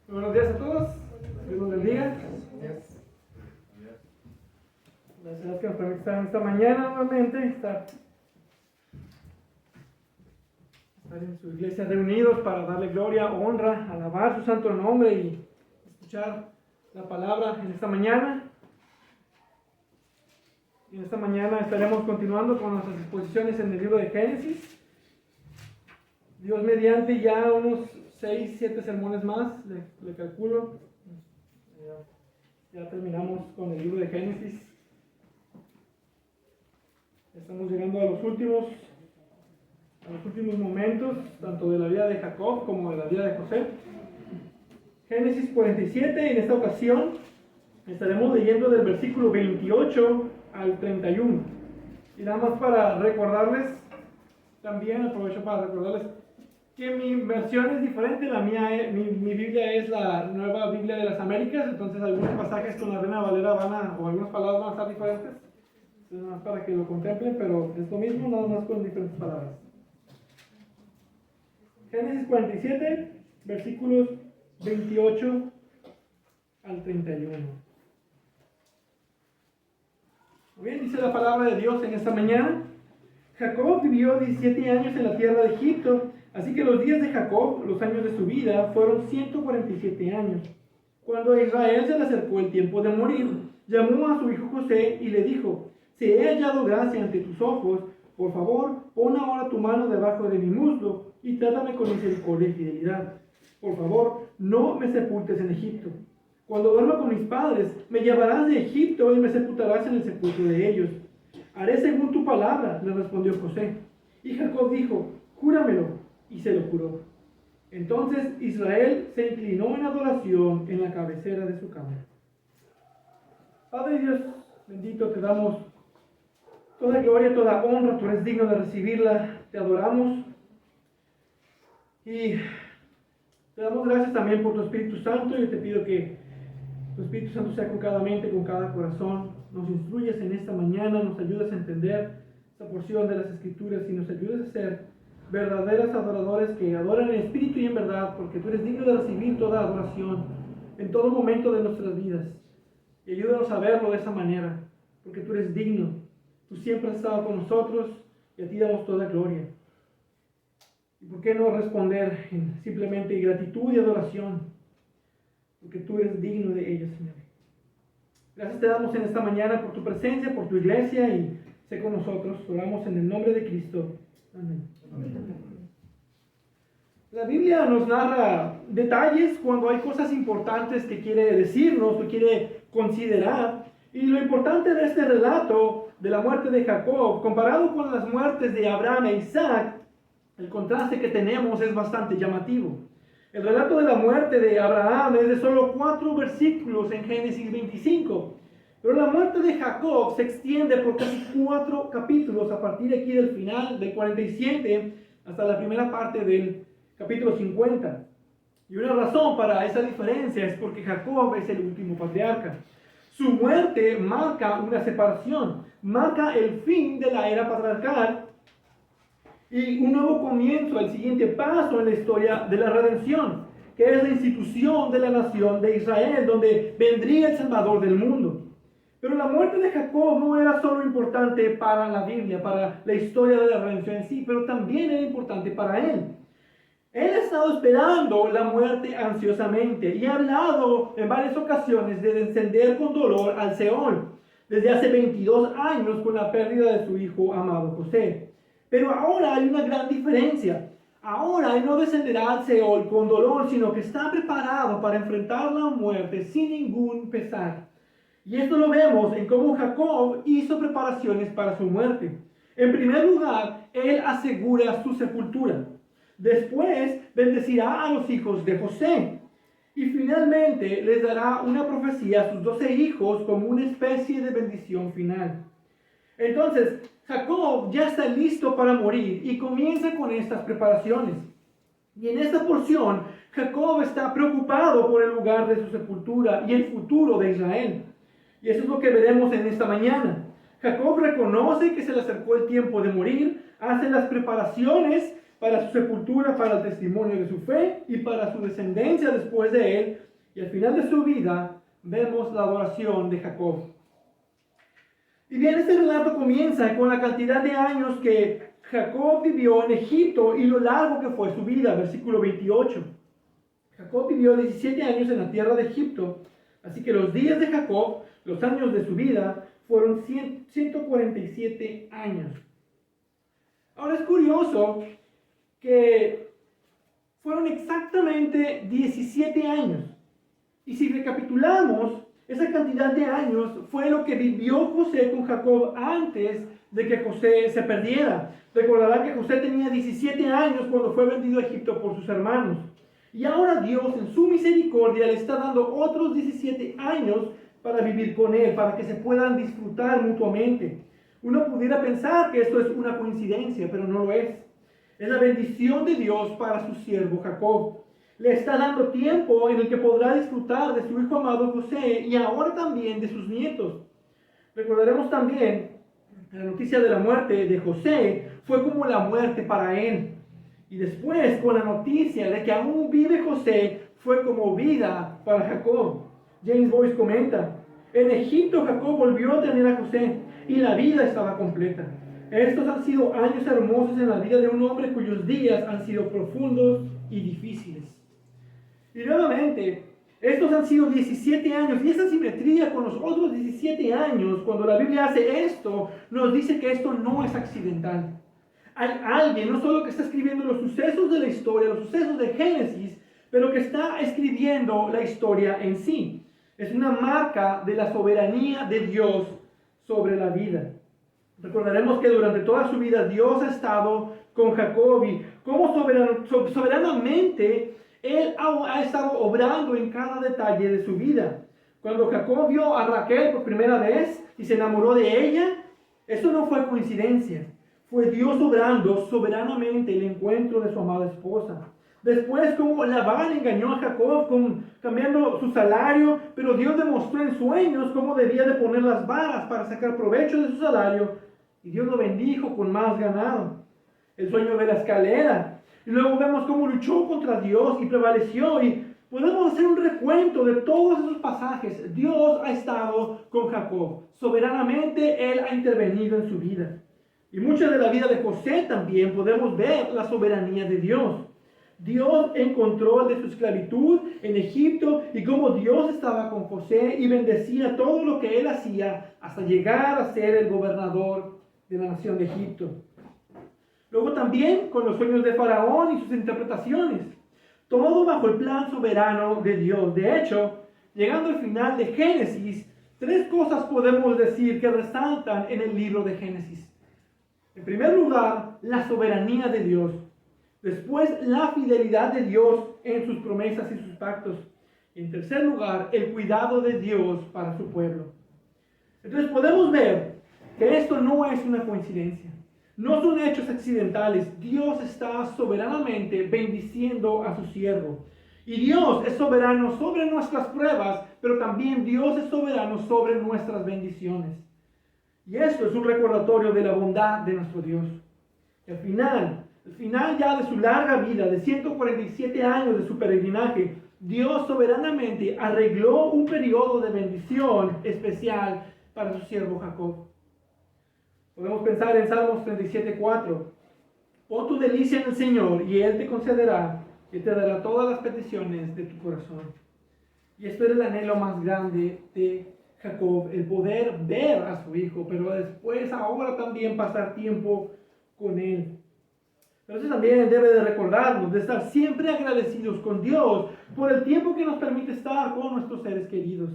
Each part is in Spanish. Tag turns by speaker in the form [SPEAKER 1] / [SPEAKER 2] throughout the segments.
[SPEAKER 1] Buenos días a todos. Dios los bendiga. Gracias que nos permite estar esta mañana nuevamente, estar en su iglesia reunidos para darle gloria, honra, alabar su santo nombre y escuchar la palabra en esta mañana. Y en esta mañana estaremos continuando con nuestras exposiciones en el libro de Génesis. Dios mediante, ya unos 6, 7 sermones más, le calculo. Ya terminamos con el libro de Génesis. Estamos llegando a los últimos momentos, tanto de la vida de Jacob como de la vida de José. Génesis 47, en esta ocasión estaremos leyendo del versículo 28 al 31. Y nada más para recordarles, también aprovecho para recordarles que mi versión es diferente. La mía, mi Biblia es la Nueva Biblia de las Américas, entonces algunos pasajes con la Reina Valera o algunas palabras van a estar diferentes. Entonces, nada más para que lo contemplen, pero es lo mismo, nada más con diferentes palabras. Génesis 47, versículos 28 al 31. Muy bien, dice la palabra de Dios en esta mañana. Jacob vivió 17 años en la tierra de Egipto, así que los días de Jacob, los años de su vida, fueron 147 años. Cuando a Israel se le acercó el tiempo de morir, llamó a su hijo José y le dijo: si he hallado gracia ante tus ojos, por favor, pon ahora tu mano debajo de mi muslo y trátame con misericordia y fidelidad. Por favor, no me sepultes en Egipto. Cuando duerma con mis padres, me llevarás de Egipto y me sepultarás en el sepulcro de ellos. Haré según tu palabra, le respondió José. Y Jacob dijo: júramelo, y se lo juró. Entonces Israel se inclinó en adoración en la cabecera de su cama. Padre Dios bendito, te damos toda gloria, toda honra, tú eres digno de recibirla, te adoramos. Y te damos gracias también por tu Espíritu Santo. Yo te pido que tu Espíritu Santo sea con cada mente, con cada corazón. Nos instruyes en esta mañana, nos ayudas a entender esta porción de las Escrituras y nos ayudes a ser verdaderos adoradores que adoran en espíritu y en verdad, porque tú eres digno de recibir toda adoración en todo momento de nuestras vidas. Y ayúdanos a verlo de esa manera, porque tú eres digno. Tú siempre has estado con nosotros y a ti damos toda gloria. ¿Y por qué no responder en simplemente gratitud y adoración? Porque tú eres digno de ello, Señor. Gracias te damos en esta mañana por tu presencia, por tu iglesia, y sé con nosotros. Oramos en el nombre de Cristo. Amén. Amén. La Biblia nos narra detalles cuando hay cosas importantes que quiere decirnos o quiere considerar. Y lo importante de este relato de la muerte de Jacob, comparado con las muertes de Abraham e Isaac, el contraste que tenemos es bastante llamativo. El relato de la muerte de Abraham es de solo 4 versículos en Génesis 25. Pero la muerte de Jacob se extiende por casi 4 capítulos, a partir de aquí del final del 47 hasta la primera parte del capítulo 50. Y una razón para esa diferencia es porque Jacob es el último patriarca. Su muerte marca una separación, marca el fin de la era patriarcal y un nuevo comienzo, el siguiente paso en la historia de la redención, que es la institución de la nación de Israel, donde vendría el Salvador del mundo. Pero la muerte de Jacob no era solo importante para la Biblia, para la historia de la redención en sí, pero también era importante para él. Él ha estado esperando la muerte ansiosamente y ha hablado en varias ocasiones de descender con dolor al Seol, desde hace 22 años con la pérdida de su hijo amado José. Pero ahora hay una gran diferencia. Ahora él no descenderá al Seol con dolor, sino que está preparado para enfrentar la muerte sin ningún pesar. Y esto lo vemos en cómo Jacob hizo preparaciones para su muerte. En primer lugar, él asegura su sepultura. Después bendecirá a los hijos de José. Y finalmente les dará una profecía a sus 12 hijos como una especie de bendición final. Entonces, Jacob ya está listo para morir y comienza con estas preparaciones. Y en esta porción, Jacob está preocupado por el lugar de su sepultura y el futuro de Israel. Y eso es lo que veremos en esta mañana. Jacob reconoce que se le acercó el tiempo de morir, hace las preparaciones para su sepultura, para el testimonio de su fe y para su descendencia después de él. Y al final de su vida vemos la adoración de Jacob. Y bien, este relato comienza con la cantidad de años que Jacob vivió en Egipto y lo largo que fue su vida, versículo 28. Jacob vivió 17 años en la tierra de Egipto, así que los días de Jacob, los años de su vida, fueron 147 años. Ahora es curioso que fueron exactamente 17 años. Y si recapitulamos, esa cantidad de años fue lo que vivió José con Jacob antes de que José se perdiera. Recordarán que José tenía 17 años cuando fue vendido a Egipto por sus hermanos. Y ahora Dios en su misericordia le está dando otros 17 años para vivir con él, para que se puedan disfrutar mutuamente. Uno pudiera pensar que esto es una coincidencia, pero no lo es. Es la bendición de Dios para su siervo Jacob. Le está dando tiempo en el que podrá disfrutar de su hijo amado José y ahora también de sus nietos. Recordaremos también la noticia de la muerte de José fue como la muerte para él. Y después con la noticia de que aún vive José fue como vida para Jacob. James Boyce comenta: en Egipto Jacob volvió a tener a José y la vida estaba completa. Estos han sido años hermosos en la vida de un hombre cuyos días han sido profundos y difíciles. Y nuevamente, estos han sido 17 años y esa simetría con los otros 17 años, cuando la Biblia hace esto, nos dice que esto no es accidental. Hay alguien, no solo que está escribiendo los sucesos de la historia, los sucesos de Génesis, pero que está escribiendo la historia en sí. Es una marca de la soberanía de Dios sobre la vida. Recordaremos que durante toda su vida Dios ha estado con Jacob y como soberanamente Él ha estado obrando en cada detalle de su vida. Cuando Jacob vio a Raquel por primera vez y se enamoró de ella, eso no fue coincidencia. Fue Dios obrando soberanamente el encuentro de su amada esposa. Después, como Labán engañó a Jacob cambiando su salario, pero Dios demostró en sueños cómo debía de poner las varas para sacar provecho de su salario, y Dios lo bendijo con más ganado. El sueño de la escalera. Y luego vemos cómo luchó contra Dios y prevaleció. Y podemos hacer un recuento de todos esos pasajes. Dios ha estado con Jacob. Soberanamente Él ha intervenido en su vida. Y mucha de la vida de José también podemos ver la soberanía de Dios. Dios en control de su esclavitud en Egipto y cómo Dios estaba con José y bendecía todo lo que él hacía hasta llegar a ser el gobernador de la nación de Egipto. Luego también con los sueños de Faraón y sus interpretaciones. Todo bajo el plan soberano de Dios. De hecho, llegando al final de Génesis, 3 cosas podemos decir que resaltan en el libro de Génesis. En primer lugar, la soberanía de Dios. Después, la fidelidad de Dios en sus promesas y sus pactos. Y en tercer lugar, el cuidado de Dios para su pueblo. Entonces podemos ver que esto no es una coincidencia. No son hechos accidentales. Dios está soberanamente bendiciendo a su siervo. Y Dios es soberano sobre nuestras pruebas, pero también Dios es soberano sobre nuestras bendiciones. Y esto es un recordatorio de la bondad de nuestro Dios. Y al final ya de su larga vida, de 147 años de su peregrinaje, Dios soberanamente arregló un periodo de bendición especial para su siervo Jacob. Podemos pensar en Salmos 37:4. Pon tu delicia en el Señor y Él te concederá y te dará todas las peticiones de tu corazón. Y esto era el anhelo más grande de Jacob, el poder ver a su hijo, pero después ahora también pasar tiempo con él. Entonces también debe de recordarnos de estar siempre agradecidos con Dios por el tiempo que nos permite estar con nuestros seres queridos.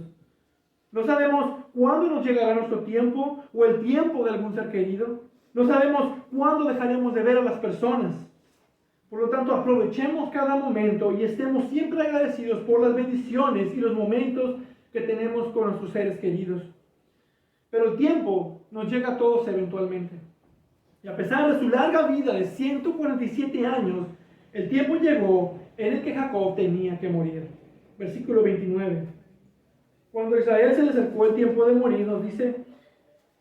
[SPEAKER 1] No sabemos cuándo nos llegará nuestro tiempo o el tiempo de algún ser querido. No sabemos cuándo dejaremos de ver a las personas. Por lo tanto, aprovechemos cada momento y estemos siempre agradecidos por las bendiciones y los momentos que tenemos con nuestros seres queridos. Pero el tiempo nos llega a todos eventualmente. Y a pesar de su larga vida de 147 años, el tiempo llegó en el que Jacob tenía que morir. Versículo 29. Cuando a Israel se le acercó el tiempo de morir,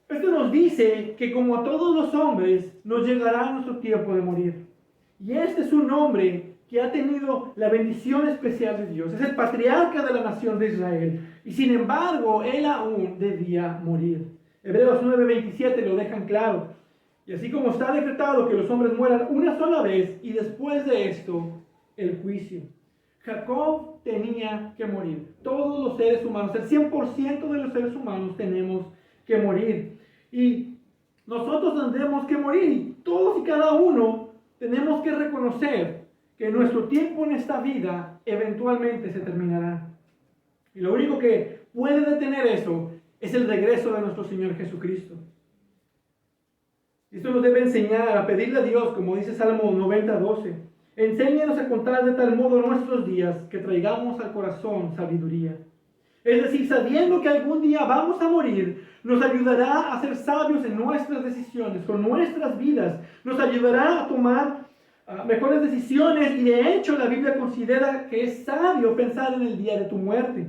[SPEAKER 1] esto nos dice que como a todos los hombres, nos llegará nuestro tiempo de morir. Y este es un hombre que ha tenido la bendición especial de Dios. Es el patriarca de la nación de Israel. Y sin embargo, él aún debía morir. Hebreos 9:27 lo dejan claro. Y así como está decretado que los hombres mueran una sola vez y después de esto, el juicio. Jacob tenía que morir. Todos los seres humanos, el 100% de los seres humanos tenemos que morir. Y nosotros tendremos que morir. Y todos y cada uno tenemos que reconocer que nuestro tiempo en esta vida eventualmente se terminará. Y lo único que puede detener eso es el regreso de nuestro Señor Jesucristo. Esto nos debe enseñar a pedirle a Dios, como dice Salmo 90:12. Enséñanos a contar de tal modo nuestros días que traigamos al corazón sabiduría. Es decir, sabiendo que algún día vamos a morir, nos ayudará a ser sabios en nuestras decisiones, con nuestras vidas. Nos ayudará a tomar mejores decisiones, y de hecho la Biblia considera que es sabio pensar en el día de tu muerte.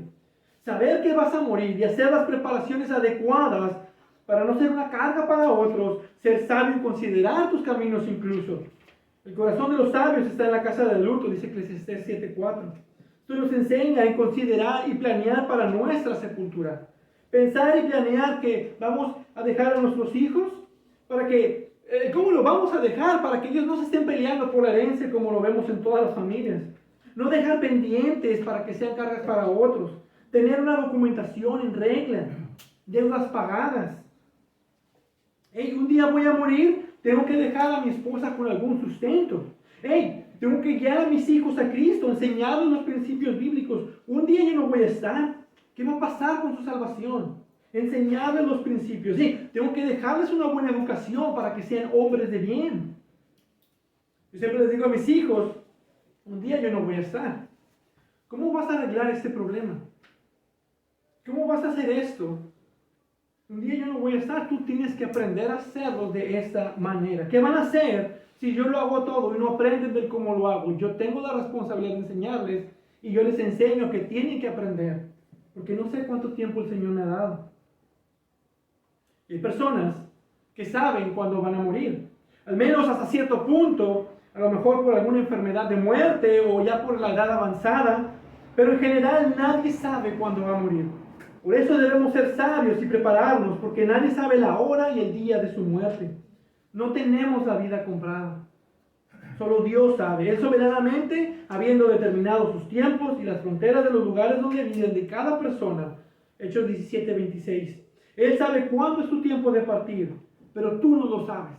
[SPEAKER 1] Saber que vas a morir y hacer las preparaciones adecuadas para no ser una carga para otros, ser sabio y considerar tus caminos incluso. El corazón de los sabios está en la casa del luto, dice Eclesiastés 7:4. Esto nos enseña en considerar y planear para nuestra sepultura. Pensar y planear que vamos a dejar a nuestros hijos, para que, ¿cómo lo vamos a dejar? Para que ellos no se estén peleando por la herencia como lo vemos en todas las familias. No dejar pendientes para que sean cargas para otros. Tener una documentación en regla, deudas pagadas. Hey, un día voy a morir, tengo que dejar a mi esposa con algún sustento. Hey, tengo que guiar a mis hijos a Cristo, enseñarles los principios bíblicos. Un día yo no voy a estar. ¿Qué va a pasar con su salvación? Enseñarles los principios. Sí, tengo que dejarles una buena educación para que sean hombres de bien. Yo siempre les digo a mis hijos, un día yo no voy a estar. ¿Cómo vas a arreglar este problema? ¿Cómo vas a hacer esto? Un día yo no voy a estar. Tú tienes que aprender a hacerlo de esta manera. ¿Qué van a hacer si yo lo hago todo y no aprenden de cómo lo hago? Yo tengo la responsabilidad de enseñarles y yo les enseño que tienen que aprender. Porque no sé cuánto tiempo el Señor me ha dado. Y hay personas que saben cuándo van a morir. Al menos hasta cierto punto, a lo mejor por alguna enfermedad de muerte o ya por la edad avanzada. Pero en general nadie sabe cuándo va a morir. Por eso debemos ser sabios y prepararnos, porque nadie sabe la hora y el día de su muerte. No tenemos la vida comprada. Solo Dios sabe. Él soberanamente, habiendo determinado sus tiempos y las fronteras de los lugares donde viven de cada persona. Hechos 17:26. Él sabe cuándo es tu tiempo de partir, pero tú no lo sabes.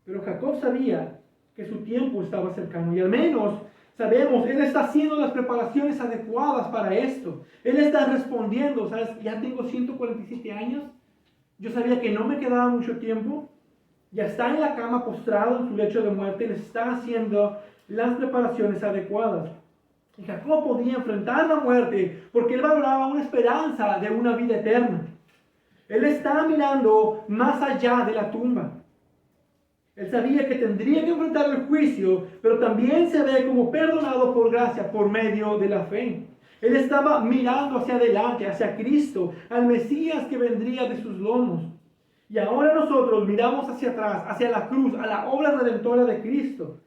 [SPEAKER 1] Pero Jacob sabía que su tiempo estaba cercano, y al menos sabemos, él está haciendo las preparaciones adecuadas para esto. Él está respondiendo, ¿sabes? Ya tengo 147 años. Yo sabía que no me quedaba mucho tiempo. Ya está en la cama postrado en su lecho de muerte. Él está haciendo las preparaciones adecuadas. Y Jacob podía enfrentar la muerte porque él valoraba una esperanza de una vida eterna. Él está mirando más allá de la tumba. Él sabía que tendría que enfrentar el juicio, pero también se ve como perdonado por gracia por medio de la fe. Él estaba mirando hacia adelante, hacia Cristo, al Mesías que vendría de sus lomos. Y ahora nosotros miramos hacia atrás, hacia la cruz, a la obra redentora de Cristo.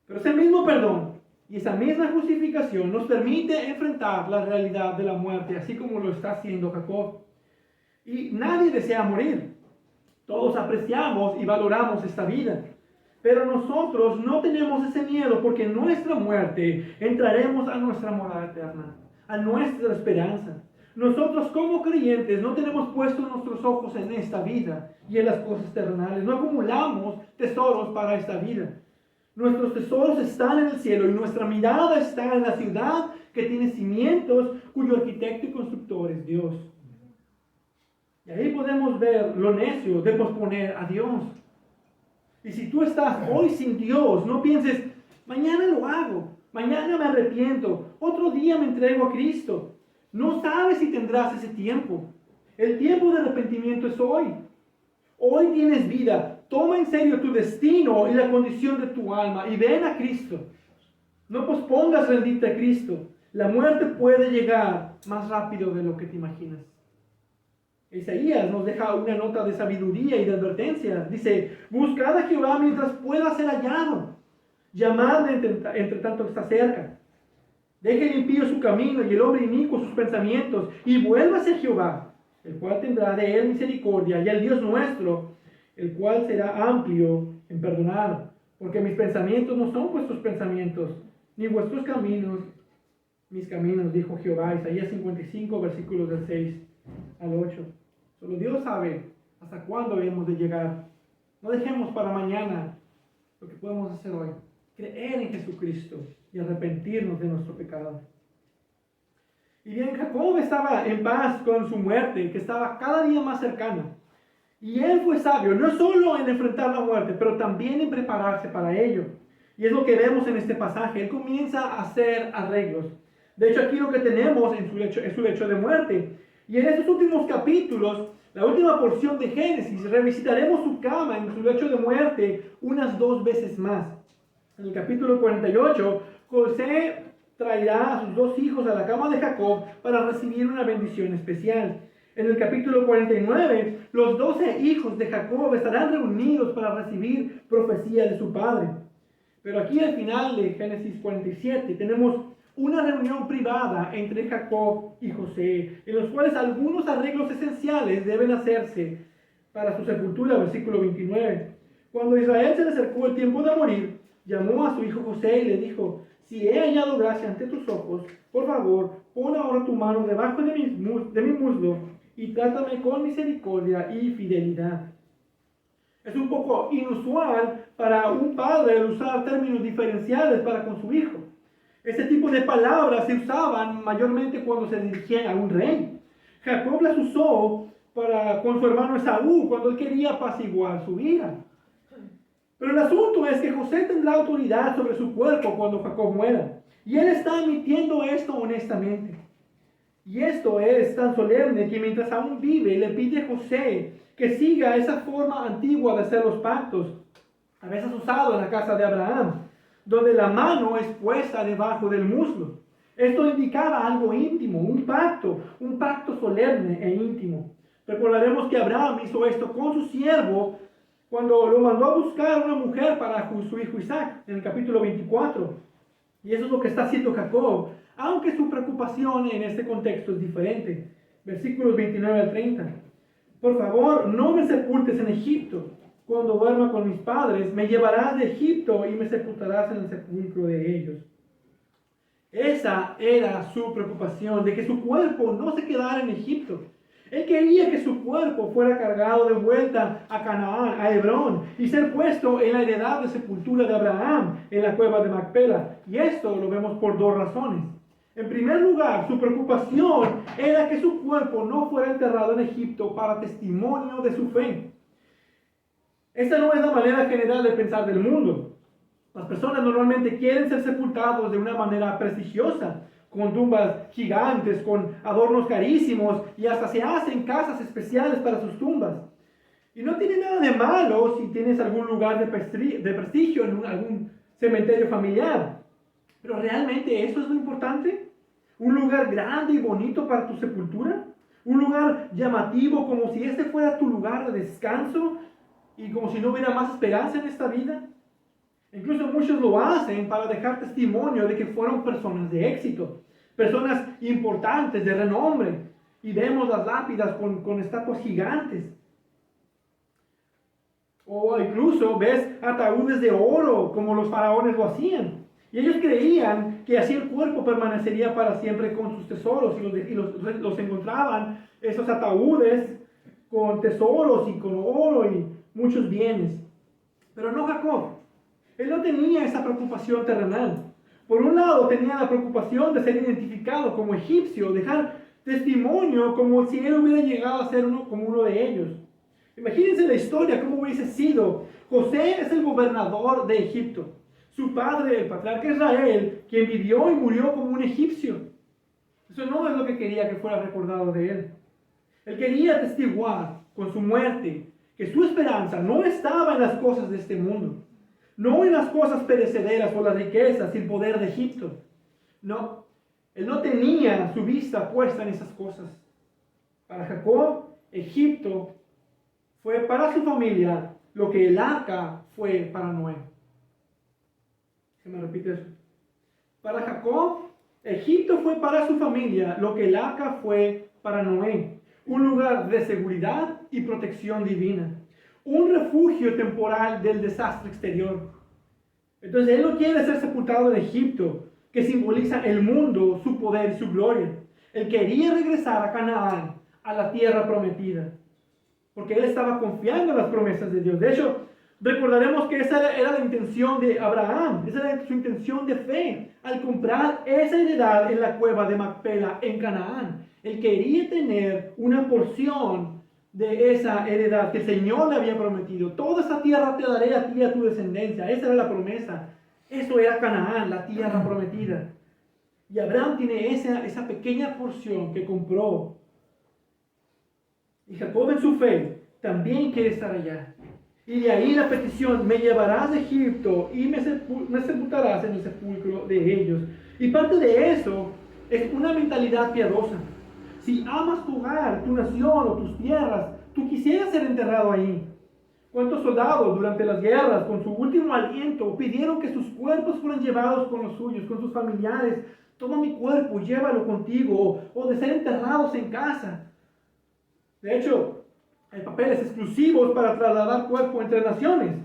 [SPEAKER 1] Pero ese mismo perdón y esa misma justificación nos permite enfrentar la realidad de la muerte, así como lo está haciendo Jacob. Y nadie desea morir. Todos apreciamos y valoramos esta vida. Pero nosotros no tenemos ese miedo, porque en nuestra muerte entraremos a nuestra morada eterna, a nuestra esperanza. Nosotros como creyentes no tenemos puestos nuestros ojos en esta vida y en las cosas terrenales. No acumulamos tesoros para esta vida. Nuestros tesoros están en el cielo y nuestra mirada está en la ciudad que tiene cimientos, cuyo arquitecto y constructor es Dios. Y ahí podemos ver lo necio de posponer a Dios. Y si tú estás hoy sin Dios, no pienses, mañana lo hago, mañana me arrepiento, otro día me entrego a Cristo. No sabes si tendrás ese tiempo. El tiempo de arrepentimiento es hoy. Hoy tienes vida. Toma en serio tu destino y la condición de tu alma y ven a Cristo. No pospongas rendirte a Cristo. La muerte puede llegar más rápido de lo que te imaginas. Isaías nos deja una nota de sabiduría y de advertencia. Dice, buscad a Jehová mientras pueda ser hallado. Llamadle entre tanto que está cerca. Deje el impío su camino y el hombre inicuo sus pensamientos, y vuélvase a Jehová, el cual tendrá de él misericordia, y al Dios nuestro, el cual será amplio en perdonar. Porque mis pensamientos no son vuestros pensamientos, ni vuestros caminos mis caminos, dijo Jehová. Isaías 55, versículos del 6 al 8. Solo Dios sabe hasta cuándo hemos de llegar. No dejemos para mañana lo que podemos hacer hoy. Creer en Jesucristo y arrepentirnos de nuestro pecado. Y bien, Jacob estaba en paz con su muerte, que estaba cada día más cercana. Y él fue sabio, no solo en enfrentar la muerte, pero también en prepararse para ello. Y es lo que vemos en este pasaje. Él comienza a hacer arreglos. De hecho, aquí lo que tenemos en su lecho de muerte. Y en estos últimos capítulos, la última porción de Génesis, revisitaremos su cama en su lecho de muerte unas 2 veces más. En el capítulo 48, José traerá a sus 2 hijos a la cama de Jacob para recibir una bendición especial. En el capítulo 49, los 12 hijos de Jacob estarán reunidos para recibir profecía de su padre. Pero aquí al final de Génesis 47 tenemos una reunión privada entre Jacob y José, en los cuales algunos arreglos esenciales deben hacerse para su sepultura, versículo 29. Cuando Israel se le acercó el tiempo de morir, llamó a su hijo José y le dijo, si he hallado gracia ante tus ojos, por favor, pon ahora tu mano debajo de mi muslo y trátame con misericordia y fidelidad. Es un poco inusual para un padre el usar términos diferenciales para con su hijo. Este tipo de palabras se usaban mayormente cuando se dirigían a un rey. Jacob las usó con su hermano Esaú cuando él quería apaciguar su ira. Pero el asunto es que José tendrá autoridad sobre su cuerpo cuando Jacob muera. Y él está admitiendo esto honestamente. Y esto es tan solemne que mientras aún vive, le pide a José que siga esa forma antigua de hacer los pactos, a veces usado en la casa de Abraham, donde la mano es puesta debajo del muslo. Esto indicaba algo íntimo, un pacto solemne e íntimo. Recordaremos que Abraham hizo esto con su siervo cuando lo mandó a buscar una mujer para su hijo Isaac, en el capítulo 24. Y eso es lo que está haciendo Jacob, aunque su preocupación en este contexto es diferente. Versículos 29 al 30. Por favor, no me sepultes en Egipto. Cuando duerma con mis padres, me llevarás de Egipto y me sepultarás en el sepulcro de ellos. Esa era su preocupación, de que su cuerpo no se quedara en Egipto. Él quería que su cuerpo fuera cargado de vuelta a Canaán, a Hebrón, y ser puesto en la heredad de sepultura de Abraham, en la cueva de Macpela. Y esto lo vemos por 2 razones. En primer lugar, su preocupación era que su cuerpo no fuera enterrado en Egipto para testimonio de su fe. Esta no es la manera general de pensar del mundo. Las personas normalmente quieren ser sepultados de una manera prestigiosa, con tumbas gigantes, con adornos carísimos, y hasta se hacen casas especiales para sus tumbas. Y no tiene nada de malo si tienes algún lugar de prestigio en algún cementerio familiar. Pero ¿realmente eso es lo importante? ¿Un lugar grande y bonito para tu sepultura? ¿Un lugar llamativo como si este fuera tu lugar de descanso y como si no hubiera más esperanza en esta vida? Incluso muchos lo hacen para dejar testimonio de que fueron personas de éxito, personas importantes, de renombre. Y vemos las lápidas con estatuas gigantes. O incluso ves ataúdes de oro como los faraones lo hacían. Y ellos creían que así el cuerpo permanecería para siempre con sus tesoros y los encontraban, esos ataúdes, con tesoros y con oro y muchos bienes. Pero no Jacob. Él no tenía esa preocupación terrenal. Por un lado tenía la preocupación de ser identificado como egipcio, dejar testimonio como si él hubiera llegado a ser como uno de ellos. Imagínense la historia, cómo hubiese sido. José es el gobernador de Egipto. Su padre, el patriarca Israel, quien vivió y murió como un egipcio. Eso no es lo que quería que fuera recordado de él. Él quería atestiguar con su muerte que su esperanza no estaba en las cosas de este mundo, no en las cosas perecederas o las riquezas y el poder de Egipto. No, él no tenía su vista puesta en esas cosas. Para Jacob, Egipto fue para su familia lo que el arca fue para Noé. ¿Se me repite eso? Para Jacob, Egipto fue para su familia lo que el arca fue para Noé. Un lugar de seguridad y protección divina. Un refugio temporal del desastre exterior. Entonces él no quiere ser sepultado en Egipto, que simboliza el mundo, su poder y su gloria. Él quería regresar a Canaán, a la tierra prometida, porque él estaba confiando en las promesas de Dios. De hecho, recordaremos que esa era la intención de Abraham, esa era su intención de fe, al comprar esa heredad en la cueva de Macpela en Canaán. Él quería tener una porción de esa heredad que el Señor le había prometido. Toda esa tierra te daré a ti y a tu descendencia. Esa era la promesa. Eso era Canaán, la tierra prometida. Y Abraham tiene esa pequeña porción que compró. Y Jacob en su fe también quiere estar allá. Y de ahí la petición: me llevarás de Egipto y me sepultarás en el sepulcro de ellos. Y parte de eso es una mentalidad piadosa. Si amas tu hogar, tu nación o tus tierras, tú quisieras ser enterrado ahí. ¿Cuántos soldados durante las guerras, con su último aliento, pidieron que sus cuerpos fueran llevados con los suyos, con sus familiares? Toma mi cuerpo, llévalo contigo, o de ser enterrados en casa. De hecho, hay papeles exclusivos para trasladar cuerpo entre naciones.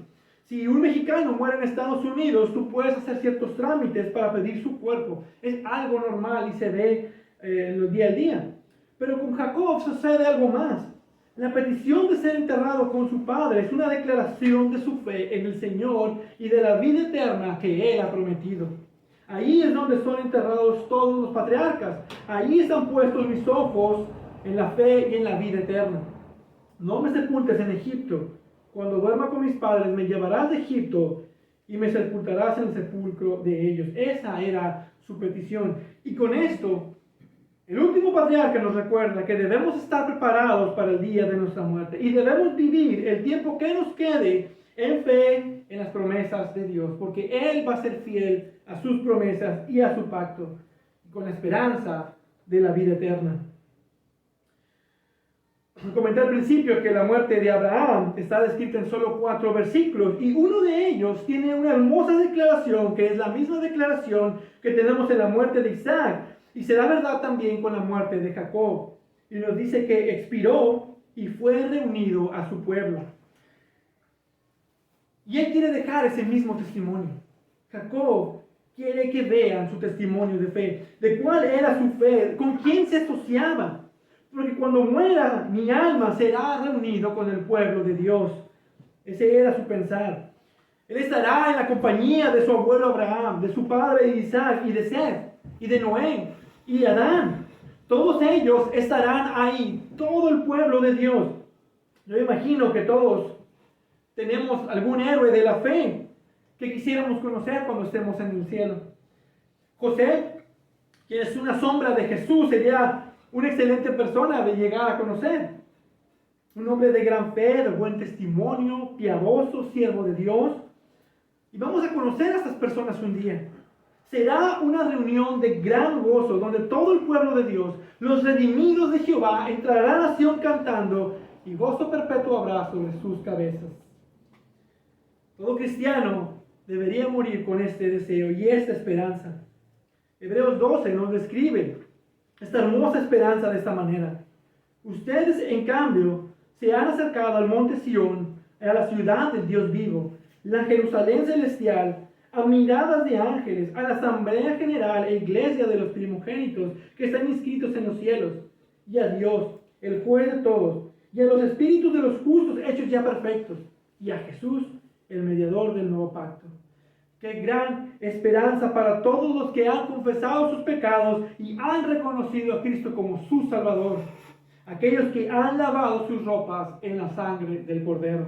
[SPEAKER 1] Si un mexicano muere en Estados Unidos, tú puedes hacer ciertos trámites para pedir su cuerpo. Es algo normal y se ve en el día a día. Pero con Jacob sucede algo más. La petición de ser enterrado con su padre es una declaración de su fe en el Señor y de la vida eterna que Él ha prometido. Ahí es donde son enterrados todos los patriarcas. Ahí están puestos mis ojos en la fe y en la vida eterna. No me sepultes en Egipto. Cuando duerma con mis padres, me llevarás de Egipto y me sepultarás en el sepulcro de ellos. Esa era su petición. Y con esto, el último patriarca nos recuerda que debemos estar preparados para el día de nuestra muerte y debemos vivir el tiempo que nos quede en fe en las promesas de Dios, porque Él va a ser fiel a sus promesas y a su pacto, con la esperanza de la vida eterna. Comenté al principio que la muerte de Abraham está descrita en solo 4 versículos, y uno de ellos tiene una hermosa declaración que es la misma declaración que tenemos en la muerte de Isaac. Y será verdad también con la muerte de Jacob. Y nos dice que expiró y fue reunido a su pueblo. Y él quiere dejar ese mismo testimonio. Jacob quiere que vean su testimonio de fe. De cuál era su fe, con quién se asociaba. Porque cuando muera mi alma será reunido con el pueblo de Dios. Ese era su pensar. Él estará en la compañía de su abuelo Abraham, de su padre Isaac y de Seth y de Noé y Adán. Todos ellos estarán ahí, todo el pueblo de Dios. Yo imagino que todos tenemos algún héroe de la fe que quisiéramos conocer cuando estemos en el cielo. José, quien es una sombra de Jesús, sería una excelente persona de llegar a conocer. Un hombre de gran fe, de buen testimonio, piadoso, siervo de Dios. Y vamos a conocer a estas personas un día. Será una reunión de gran gozo, donde todo el pueblo de Dios, los redimidos de Jehová, entrarán a Sión cantando, y gozo perpetuo habrá sobre sus cabezas. Todo cristiano debería morir con este deseo y esta esperanza. Hebreos 12 nos describe esta hermosa esperanza de esta manera. Ustedes, en cambio, se han acercado al monte Sión, a la ciudad del Dios vivo, la Jerusalén celestial, a miradas de ángeles, a la asamblea general e iglesia de los primogénitos que están inscritos en los cielos, y a Dios, el juez de todos, y a los espíritus de los justos hechos ya perfectos, y a Jesús, el mediador del nuevo pacto. ¡Qué gran esperanza para todos los que han confesado sus pecados y han reconocido a Cristo como su Salvador! Aquellos que han lavado sus ropas en la sangre del Cordero.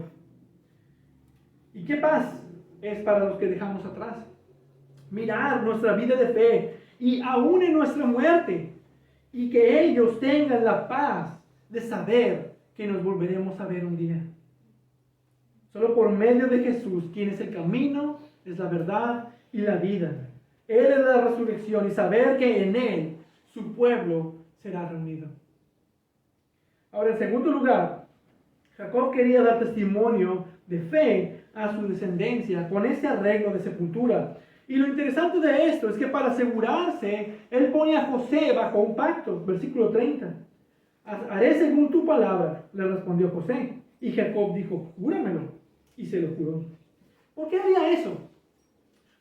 [SPEAKER 1] ¿Y qué paz es para los que dejamos atrás? Mirar nuestra vida de fe y aún en nuestra muerte, y que ellos tengan la paz de saber que nos volveremos a ver un día. Solo por medio de Jesús, quien es el camino, es la verdad y la vida. Él es la resurrección, y saber que en Él su pueblo será reunido. Ahora, en segundo lugar, Jacob quería dar testimonio de fe a su descendencia con este arreglo de sepultura. Y lo interesante de esto es que para asegurarse, él pone a José bajo un pacto, versículo 30. Haré según tu palabra, le respondió José. Y Jacob dijo, júramelo. Y se lo juró. ¿Por qué haría eso?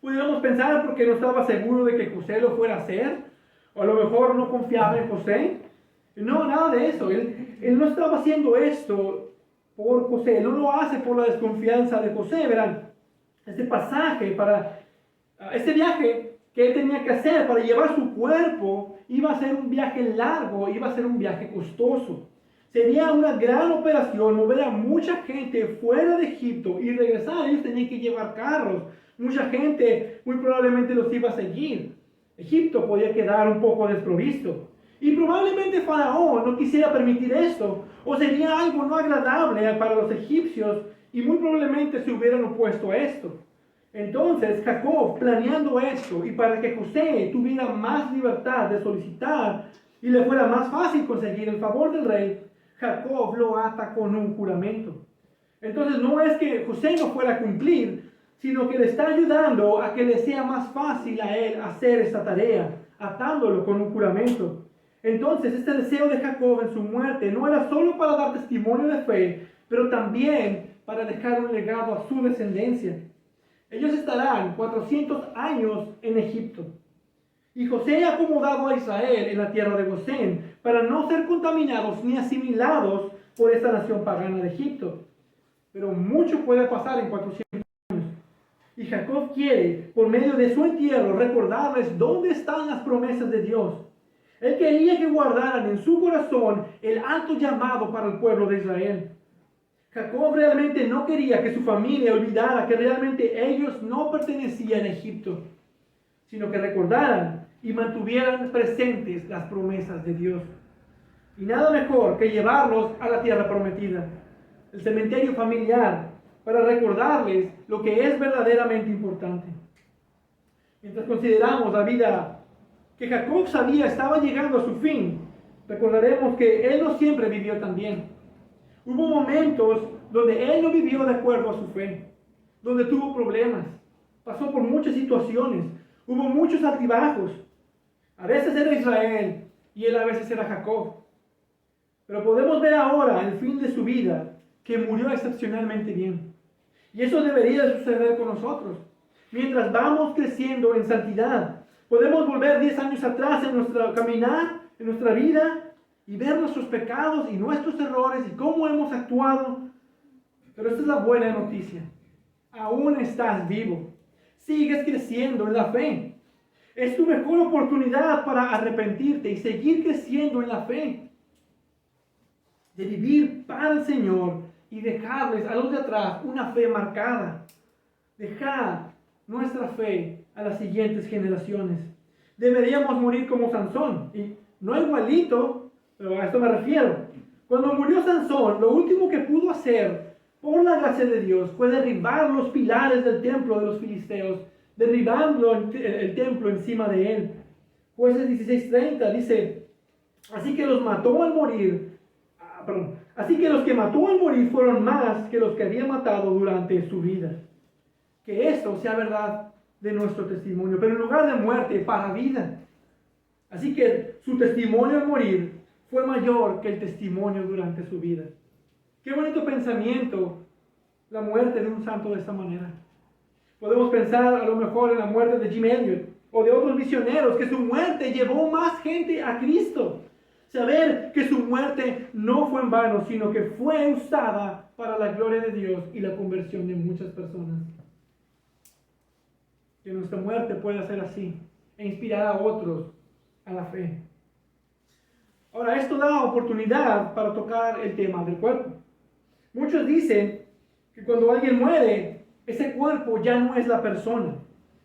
[SPEAKER 1] Pudiéramos pensar porque no estaba seguro de que José lo fuera a hacer, o a lo mejor no confiaba en José. No, nada de eso. Él no estaba haciendo esto por José, él no lo hace por la desconfianza de José. Verán, este pasaje este viaje que él tenía que hacer para llevar su cuerpo iba a ser un viaje largo, iba a ser un viaje costoso. Sería una gran operación mover a mucha gente fuera de Egipto y regresar. Ellos tenían que llevar carros. Mucha gente muy probablemente los iba a seguir. Egipto podía quedar un poco desprovisto. Y probablemente Faraón no quisiera permitir esto, o sería algo no agradable para los egipcios, y muy probablemente se hubieran opuesto a esto. Entonces Jacob, planeando esto, y para que José tuviera más libertad de solicitar, y le fuera más fácil conseguir el favor del rey, Jacob lo ata con un juramento. Entonces no es que José no fuera a cumplir, sino que le está ayudando a que le sea más fácil a él hacer esta tarea, atándolo con un juramento. Entonces, este deseo de Jacob en su muerte no era solo para dar testimonio de fe, pero también para dejar un legado a su descendencia. Ellos estarán 400 años en Egipto. Y José ha acomodado a Israel en la tierra de Gosén para no ser contaminados ni asimilados por esta nación pagana de Egipto. Pero mucho puede pasar en 400 años. Y Jacob quiere, por medio de su entierro, recordarles dónde están las promesas de Dios. Él quería que guardaran en su corazón el alto llamado para el pueblo de Israel. Jacob realmente no quería que su familia olvidara que realmente ellos no pertenecían a Egipto, sino que recordaran y mantuvieran presentes las promesas de Dios. Y nada mejor que llevarlos a la tierra prometida, el cementerio familiar, para recordarles lo que es verdaderamente importante. Mientras consideramos la vida que Jacob sabía estaba llegando a su fin, recordaremos que él no siempre vivió tan bien. Hubo momentos donde él no vivió de acuerdo a su fe, donde tuvo problemas, pasó por muchas situaciones, hubo muchos altibajos. A veces era Israel y él a veces era Jacob. Pero podemos ver ahora, el fin de su vida, que murió excepcionalmente bien. Y eso debería suceder con nosotros. Mientras vamos creciendo en santidad, podemos volver 10 años atrás en nuestro caminar, en nuestra vida, y ver nuestros pecados y nuestros errores y cómo hemos actuado. Pero esta es la buena noticia. Aún estás vivo. Sigues creciendo en la fe. Es tu mejor oportunidad para arrepentirte y seguir creciendo en la fe. De vivir para el Señor y dejarles a los de atrás una fe marcada. Dejar nuestra fe a las siguientes generaciones. Deberíamos morir como Sansón, y no igualito, pero a esto me refiero. Cuando murió Sansón, lo último que pudo hacer por la gracia de Dios fue derribar los pilares del templo de los filisteos, derribando el templo encima de él. Jueces 16:30 dice, así que los que mató al morir fueron más que los que había matado durante su vida. Que esto sea verdad de nuestro testimonio, pero en lugar de muerte, para vida. Así que su testimonio al morir fue mayor que el testimonio durante su vida. Qué bonito pensamiento la muerte de un santo de esta manera. Podemos pensar a lo mejor en la muerte de Jim Elliot o de otros misioneros, que su muerte llevó más gente a Cristo. Saber que su muerte no fue en vano, sino que fue usada para la gloria de Dios y la conversión de muchas personas. Que nuestra muerte pueda ser así e inspirar a otros a la fe. Ahora, esto da oportunidad para tocar el tema del cuerpo. Muchos dicen que cuando alguien muere, ese cuerpo ya no es la persona,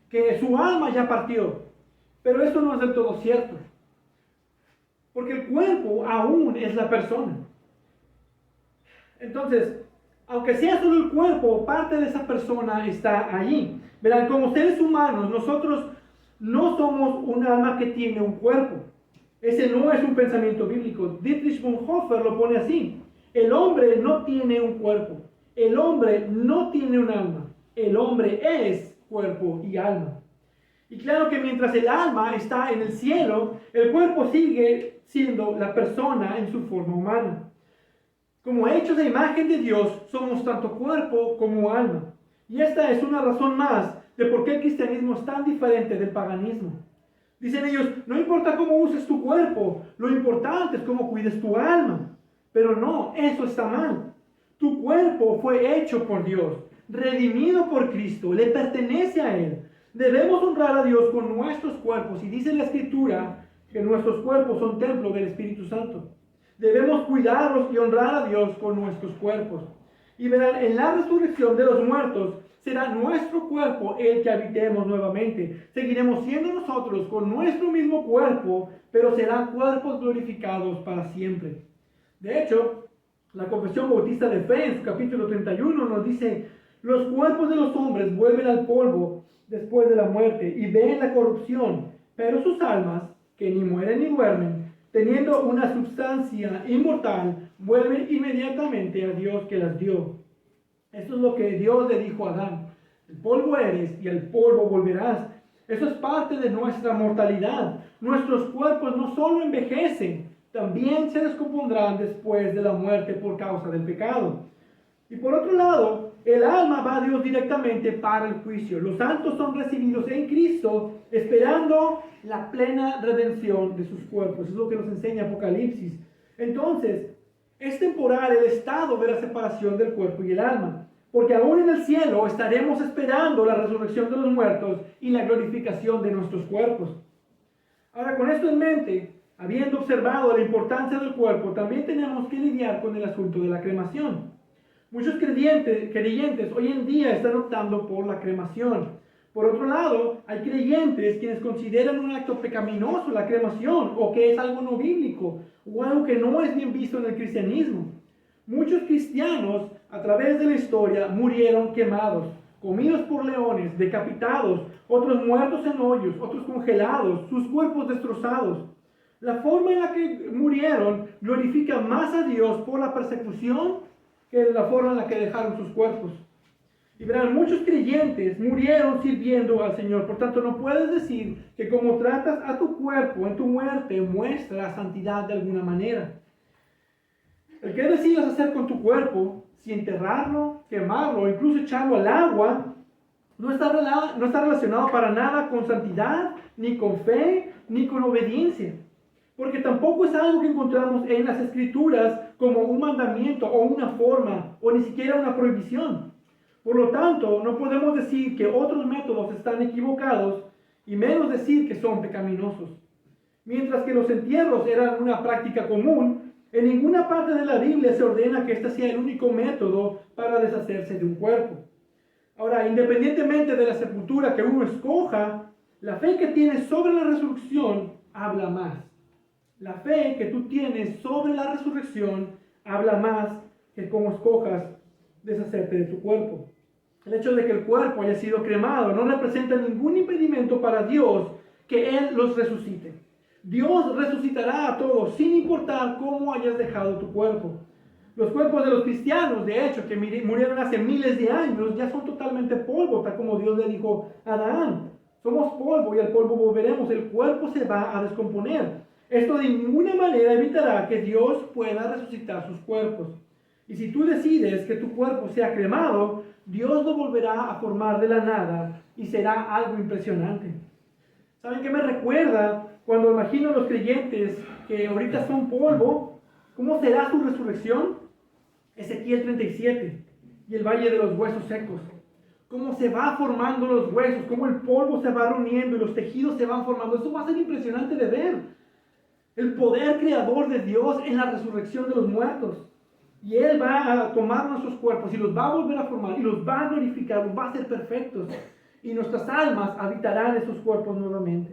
[SPEAKER 1] que su alma ya partió. Pero esto no es del todo cierto, porque el cuerpo aún es la persona. Entonces, aunque sea solo el cuerpo, parte de esa persona está allí. Verán, como seres humanos, nosotros no somos un alma que tiene un cuerpo. Ese no es un pensamiento bíblico. Dietrich Bonhoeffer lo pone así: el hombre no tiene un cuerpo, el hombre no tiene un alma, el hombre es cuerpo y alma. Y claro que mientras el alma está en el cielo, el cuerpo sigue siendo la persona en su forma humana. Como hechos de imagen de Dios, somos tanto cuerpo como alma. Y esta es una razón más de por qué el cristianismo es tan diferente del paganismo. Dicen ellos, no importa cómo uses tu cuerpo, lo importante es cómo cuides tu alma. Pero no, eso está mal. Tu cuerpo fue hecho por Dios, redimido por Cristo, le pertenece a Él. Debemos honrar a Dios con nuestros cuerpos, y dice la Escritura que nuestros cuerpos son templo del Espíritu Santo. Debemos cuidarlos y honrar a Dios con nuestros cuerpos. Y verán, en la resurrección de los muertos, será nuestro cuerpo el que habitemos nuevamente. Seguiremos siendo nosotros con nuestro mismo cuerpo, pero serán cuerpos glorificados para siempre. De hecho, la Confesión Bautista de Fe, en su capítulo 31, nos dice: los cuerpos de los hombres vuelven al polvo después de la muerte y ven la corrupción, pero sus almas, que ni mueren ni duermen, teniendo una sustancia inmortal, vuelven inmediatamente a Dios que las dio. Esto es lo que Dios le dijo a Adán: el polvo eres y al polvo volverás. Eso es parte de nuestra mortalidad. Nuestros cuerpos no solo envejecen, también se descompondrán después de la muerte por causa del pecado. Y por otro lado, el alma va a Dios directamente para el juicio. Los santos son recibidos en Cristo, esperando la plena redención de sus cuerpos. Es lo que nos enseña Apocalipsis. Entonces, es temporal el estado de la separación del cuerpo y el alma, porque aún en el cielo estaremos esperando la resurrección de los muertos y la glorificación de nuestros cuerpos. Ahora, con esto en mente, habiendo observado la importancia del cuerpo, también tenemos que lidiar con el asunto de la cremación. Muchos creyentes hoy en día están optando por la cremación. Por otro lado, hay creyentes quienes consideran un acto pecaminoso la cremación, o que es algo no bíblico, o algo que no es bien visto en el cristianismo. Muchos cristianos a través de la historia murieron quemados, comidos por leones, decapitados, otros muertos en hoyos, otros congelados, sus cuerpos destrozados. La forma en la que murieron glorifica más a Dios por la persecución que la forma en la que dejaron sus cuerpos. Y verán, muchos creyentes murieron sirviendo al Señor. Por tanto, no puedes decir que como tratas a tu cuerpo en tu muerte muestra santidad de alguna manera. El que decidas hacer con tu cuerpo, si enterrarlo, quemarlo o incluso echarlo al agua, no está relacionado para nada con santidad, ni con fe, ni con obediencia. Porque tampoco es algo que encontramos en las Escrituras como un mandamiento o una forma o ni siquiera una prohibición. Por lo tanto, no podemos decir que otros métodos están equivocados y menos decir que son pecaminosos. Mientras que los entierros eran una práctica común, en ninguna parte de la Biblia se ordena que este sea el único método para deshacerse de un cuerpo. Ahora, independientemente de la sepultura que uno escoja, la fe que tienes sobre la resurrección habla más. La fe que tú tienes sobre la resurrección habla más que cómo escojas deshacerte de tu cuerpo. El hecho de que el cuerpo haya sido cremado no representa ningún impedimento para Dios que Él los resucite. Dios resucitará a todos sin importar cómo hayas dejado tu cuerpo. Los cuerpos de los cristianos, de hecho, que murieron hace miles de años, ya son totalmente polvo, tal como Dios le dijo a Adán. Somos polvo y al polvo volveremos. El cuerpo se va a descomponer. Esto de ninguna manera evitará que Dios pueda resucitar sus cuerpos. Y si tú decides que tu cuerpo sea cremado, Dios lo volverá a formar de la nada y será algo impresionante. ¿Saben qué me recuerda cuando imagino a los creyentes que ahorita son polvo? ¿Cómo será su resurrección? Ezequiel 37 y el valle de los huesos secos. Cómo se va formando los huesos, cómo el polvo se va reuniendo y los tejidos se van formando. Eso va a ser impresionante de ver. El poder creador de Dios en la resurrección de los muertos. Y Él va a tomar nuestros cuerpos y los va a volver a formar y los va a glorificar, los va a hacer perfectos. Y nuestras almas habitarán esos cuerpos nuevamente.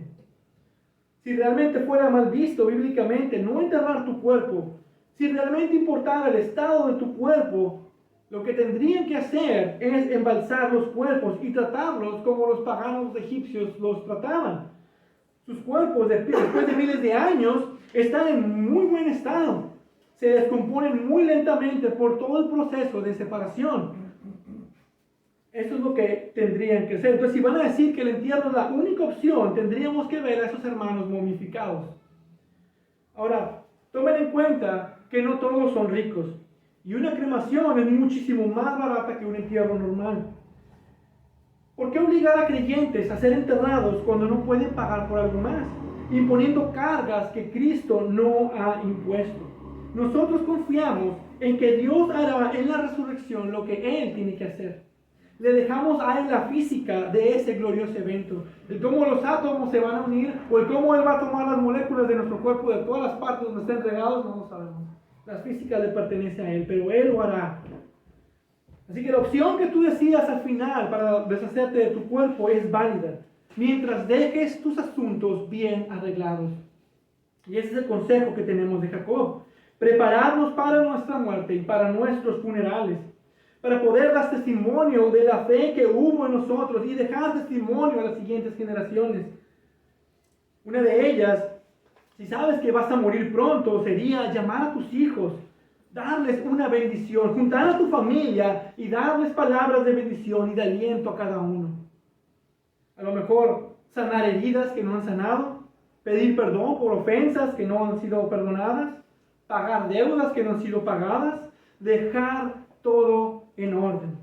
[SPEAKER 1] Si realmente fuera mal visto bíblicamente no enterrar tu cuerpo, si realmente importara el estado de tu cuerpo, lo que tendrían que hacer es embalsar los cuerpos y tratarlos como los paganos egipcios los trataban. Sus cuerpos, después de miles de años, están en muy buen estado. Se descomponen muy lentamente por todo el proceso de separación. Eso es lo que tendrían que hacer. Entonces, si van a decir que el entierro es la única opción, tendríamos que ver a esos hermanos momificados. Ahora, tomen en cuenta que no todos son ricos. Y una cremación es muchísimo más barata que un entierro normal. ¿Por qué obligar a creyentes a ser enterrados cuando no pueden pagar por algo más? Imponiendo cargas que Cristo no ha impuesto. Nosotros confiamos en que Dios hará en la resurrección lo que Él tiene que hacer. Le dejamos a Él la física de ese glorioso evento. El cómo los átomos se van a unir, o el cómo Él va a tomar las moléculas de nuestro cuerpo de todas las partes donde estén regados, no lo sabemos. La física le pertenece a Él, pero Él lo hará. Así que la opción que tú decidas al final para deshacerte de tu cuerpo es válida, mientras dejes tus asuntos bien arreglados. Y ese es el consejo que tenemos de Jacob. Prepararnos para nuestra muerte y para nuestros funerales, para poder dar testimonio de la fe que hubo en nosotros y dejar testimonio a las siguientes generaciones. Una de ellas, si sabes que vas a morir pronto, sería llamar a tus hijos, darles una bendición, juntar a tu familia y darles palabras de bendición y de aliento a cada uno. A lo mejor sanar heridas que no han sanado, pedir perdón por ofensas que no han sido perdonadas, pagar deudas que no han sido pagadas, dejar todo en orden.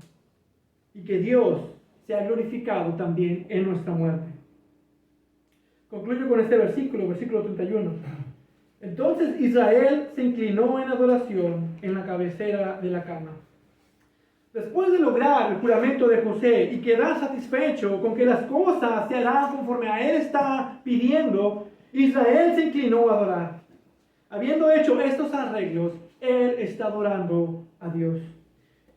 [SPEAKER 1] Y que Dios sea glorificado también en nuestra muerte. Concluyo con este versículo 31. Entonces Israel se inclinó en adoración en la cabecera de la cama. Después de lograr el juramento de José y quedar satisfecho con que las cosas se harán conforme a él está pidiendo, Israel se inclinó a adorar. Habiendo hecho estos arreglos, él está adorando a Dios.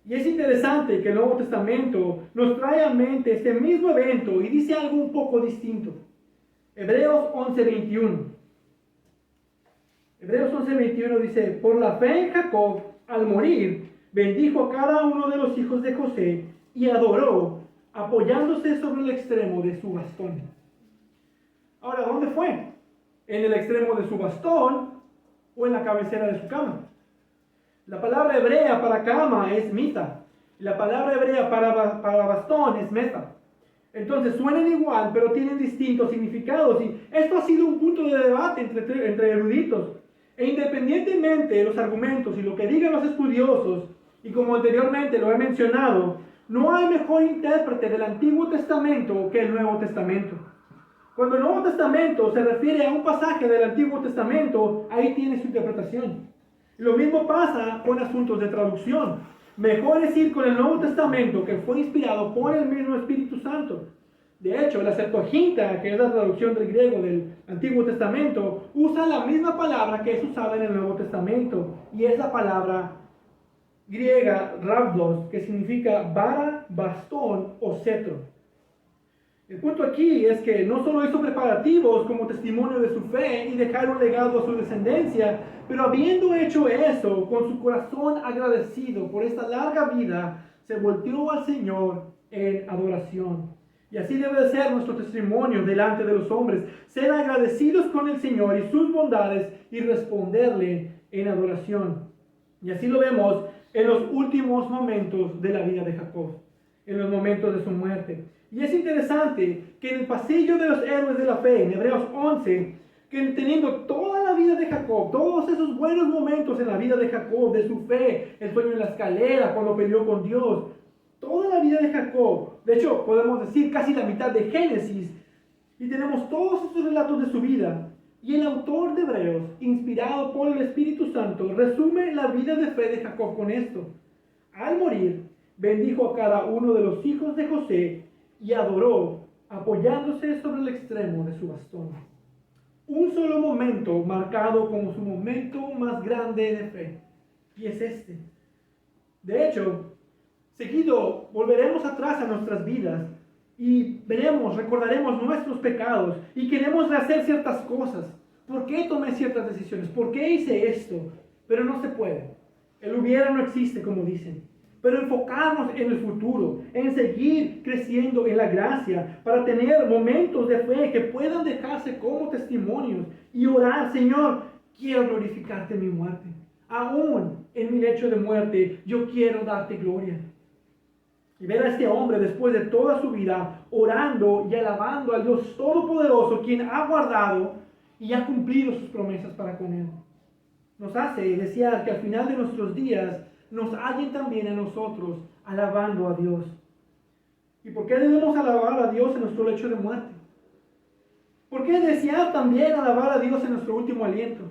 [SPEAKER 1] Y es interesante que el Nuevo Testamento nos trae a mente este mismo evento y dice algo un poco distinto. Hebreos 11:21. Hebreos 11:21 dice: por la fe en Jacob, al morir, bendijo a cada uno de los hijos de José y adoró, apoyándose sobre el extremo de su bastón. Ahora, ¿dónde fue? ¿En el extremo de su bastón o en la cabecera de su cama? La palabra hebrea para cama es mita. La palabra hebrea para bastón es meta. Entonces suenan igual, pero tienen distintos significados. Y esto ha sido un punto de debate entre eruditos. E independientemente de los argumentos y lo que digan los estudiosos, y como anteriormente lo he mencionado, no hay mejor intérprete del Antiguo Testamento que el Nuevo Testamento. Cuando el Nuevo Testamento se refiere a un pasaje del Antiguo Testamento, ahí tiene su interpretación. Lo mismo pasa con asuntos de traducción. Mejor es ir con el Nuevo Testamento, que fue inspirado por el mismo Espíritu Santo. De hecho, la Septuaginta, que es la traducción del griego del Antiguo Testamento, usa la misma palabra que es usada en el Nuevo Testamento, y es la palabra griega rabdos, que significa vara, bastón o cetro. El punto aquí es que no solo hizo preparativos como testimonio de su fe y dejar un legado a su descendencia, pero habiendo hecho eso, con su corazón agradecido por esta larga vida, se volteó al Señor en adoración. Y así debe de ser nuestro testimonio delante de los hombres, ser agradecidos con el Señor y sus bondades y responderle en adoración. Y así lo vemos en los últimos momentos de la vida de Jacob, en los momentos de su muerte. Y es interesante que en el pasillo de los héroes de la fe, en Hebreos 11, que teniendo toda la vida de Jacob, todos esos buenos momentos en la vida de Jacob, de su fe, el sueño en la escalera, cuando peleó con Dios, toda la vida de Jacob, de hecho podemos decir casi la mitad de Génesis, y tenemos todos esos relatos de su vida. Y el autor de Hebreos, inspirado por el Espíritu Santo, resume la vida de fe de Jacob con esto. Al morir, bendijo a cada uno de los hijos de José y adoró, apoyándose sobre el extremo de su bastón. Un solo momento marcado como su momento más grande de fe, y es este. De hecho, seguido volveremos atrás a nuestras vidas y recordaremos nuestros pecados y queremos hacer ciertas cosas. ¿Por qué tomé ciertas decisiones? ¿Por qué hice esto? Pero no se puede. El hubiera no existe, como dicen. pero enfocarnos en el futuro, en seguir creciendo en la gracia, para tener momentos de fe que puedan dejarse como testimonios y orar: Señor, quiero glorificarte en mi muerte. Aún en mi lecho de muerte, yo quiero darte gloria. Y ver a este hombre después de toda su vida orando y alabando al Dios Todopoderoso, quien ha guardado y ha cumplido sus promesas para con él, nos hace desear que al final de nuestros días nos hallen también a nosotros alabando a Dios. ¿Y por qué debemos alabar a Dios en nuestro lecho de muerte? ¿Por qué desear también alabar a Dios en nuestro último aliento?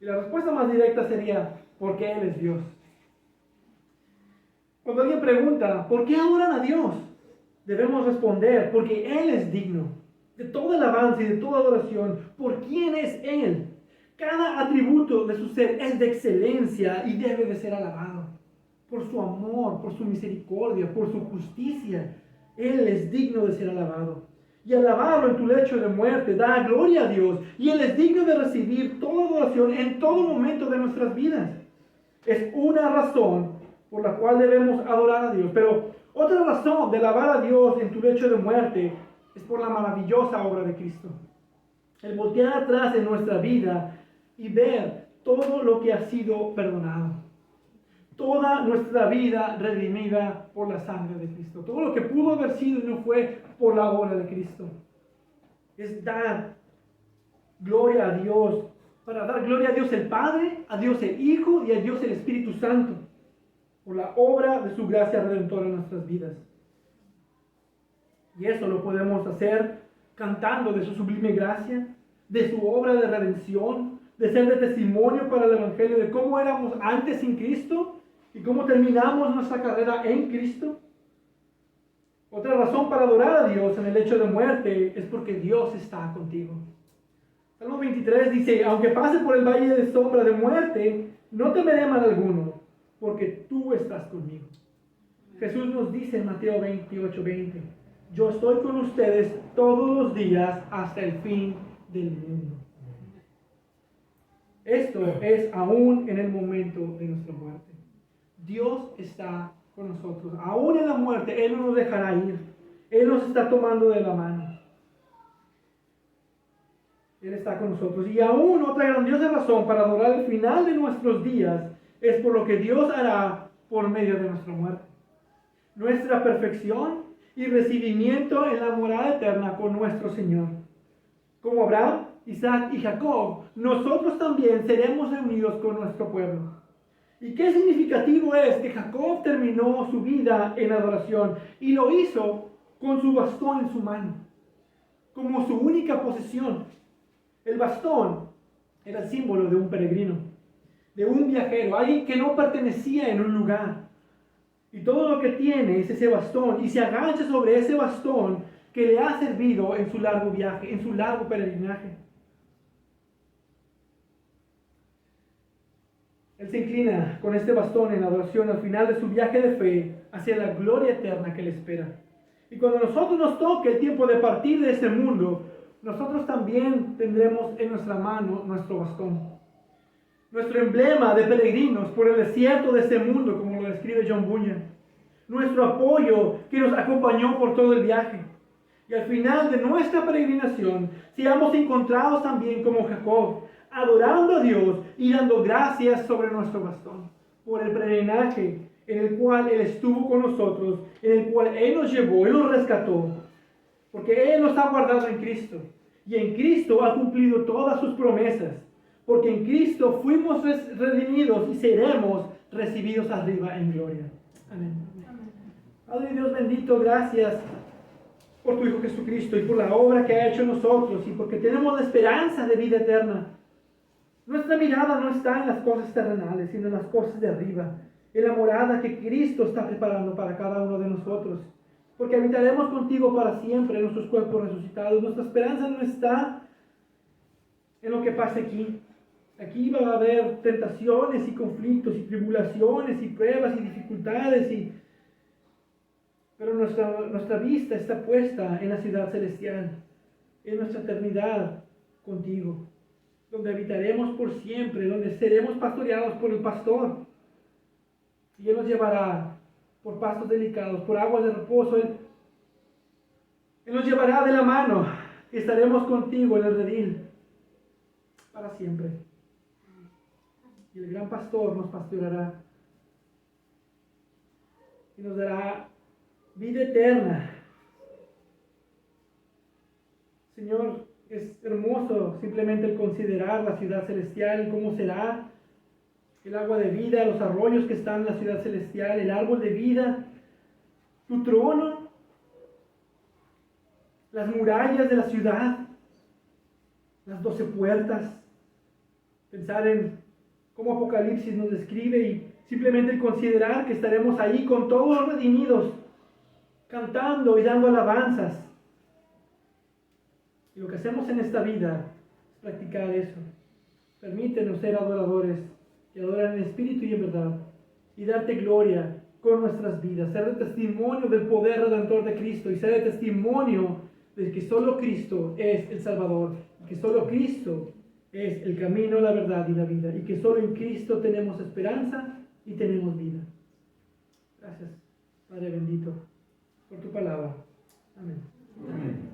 [SPEAKER 1] Y la respuesta más directa sería: porque Él es Dios. Cuando alguien pregunta: ¿por qué adoran a Dios?, debemos responder: porque Él es digno de toda alabanza y de toda adoración. ¿Por quién es Él? Cada atributo de su ser es de excelencia y debe de ser alabado. Por su amor, por su misericordia, por su justicia. Él es digno de ser alabado. Y alabarlo en tu lecho de muerte da gloria a Dios. Y Él es digno de recibir toda adoración en todo momento de nuestras vidas. Es una razón por la cual debemos adorar a Dios. Pero otra razón de alabar a Dios en tu lecho de muerte es por la maravillosa obra de Cristo. El voltear atrás en nuestra vida y ver todo lo que ha sido perdonado. Toda nuestra vida redimida por la sangre de Cristo. Todo lo que pudo haber sido y no fue por la obra de Cristo. Es dar gloria a Dios. Para dar gloria a Dios el Padre, a Dios el Hijo y a Dios el Espíritu Santo. Por la obra de su gracia redentora en nuestras vidas. Y eso lo podemos hacer cantando de su sublime gracia, de su obra de redención, de ser de testimonio para el Evangelio, de cómo éramos antes sin Cristo y cómo terminamos nuestra carrera en Cristo. Otra razón para adorar a Dios en el lecho de muerte es porque Dios está contigo. Salmo 23 dice: aunque pase por el valle de sombra de muerte, no temeré mal alguno, porque tú estás conmigo. Jesús nos dice en Mateo 28:20: yo estoy con ustedes todos los días hasta el fin del mundo. Esto es aún en el momento de nuestra muerte. Dios está con nosotros. Aún en la muerte, Él no nos dejará ir. Él nos está tomando de la mano. Él está con nosotros. Y aún otra grandiosa razón para adorar el final de nuestros días es por lo que Dios hará por medio de nuestra muerte. Nuestra perfección y recibimiento en la morada eterna con nuestro Señor. Como Abraham, Isaac y Jacob, nosotros también seremos reunidos con nuestro pueblo. Y qué significativo es que Jacob terminó su vida en adoración y lo hizo con su bastón en su mano, como su única posesión. El bastón era el símbolo de un peregrino, de un viajero, alguien que no pertenecía en un lugar. Y todo lo que tiene es ese bastón y se agacha sobre ese bastón que le ha servido en su largo viaje, en su largo peregrinaje. Él se inclina con este bastón en adoración al final de su viaje de fe hacia la gloria eterna que le espera. Y cuando a nosotros nos toque el tiempo de partir de este mundo, nosotros también tendremos en nuestra mano nuestro bastón. Nuestro emblema de peregrinos por el desierto de este mundo, como lo describe John Bunyan. Nuestro apoyo que nos acompañó por todo el viaje. Y al final de nuestra peregrinación, seamos encontrados también como Jacob, adorando a Dios y dando gracias sobre nuestro bastón, por el peregrinaje en el cual Él estuvo con nosotros, en el cual Él nos llevó, Él nos rescató, porque Él nos ha guardado en Cristo, y en Cristo ha cumplido todas sus promesas, porque en Cristo fuimos redimidos y seremos recibidos arriba en gloria. Amén. Padre Dios bendito, gracias por tu Hijo Jesucristo y por la obra que ha hecho en nosotros y porque tenemos la esperanza de vida eterna. Nuestra mirada no está en las cosas terrenales, sino en las cosas de arriba, en la morada que Cristo está preparando para cada uno de nosotros. Porque habitaremos contigo para siempre en nuestros cuerpos resucitados. Nuestra esperanza no está en lo que pase aquí. Aquí va a haber tentaciones y conflictos y tribulaciones y pruebas y dificultades. Pero nuestra vista está puesta en la ciudad celestial, en nuestra eternidad contigo, donde habitaremos por siempre, donde seremos pastoreados por el pastor. Y Él nos llevará por pastos delicados, por aguas de reposo. Él nos llevará de la mano y estaremos contigo en el redil para siempre. Y el gran pastor nos pastoreará y nos dará vida eterna. Señor, es hermoso simplemente el considerar la ciudad celestial, cómo será, el agua de vida, los arroyos que están en la ciudad celestial, el árbol de vida, tu trono, las murallas de la ciudad, las 12 puertas. Pensar en cómo Apocalipsis nos describe y simplemente el considerar que estaremos ahí con todos los redimidos, cantando y dando alabanzas. Y lo que hacemos en esta vida es practicar eso. Permítenos ser adoradores que adoran en espíritu y en verdad, y darte gloria con nuestras vidas, ser de testimonio del poder redentor de Cristo y ser de testimonio de que solo Cristo es el Salvador, que solo Cristo es el camino, la verdad y la vida, y que solo en Cristo tenemos esperanza y tenemos vida. Gracias, Padre bendito, por tu palabra. Amén.
[SPEAKER 2] Amén.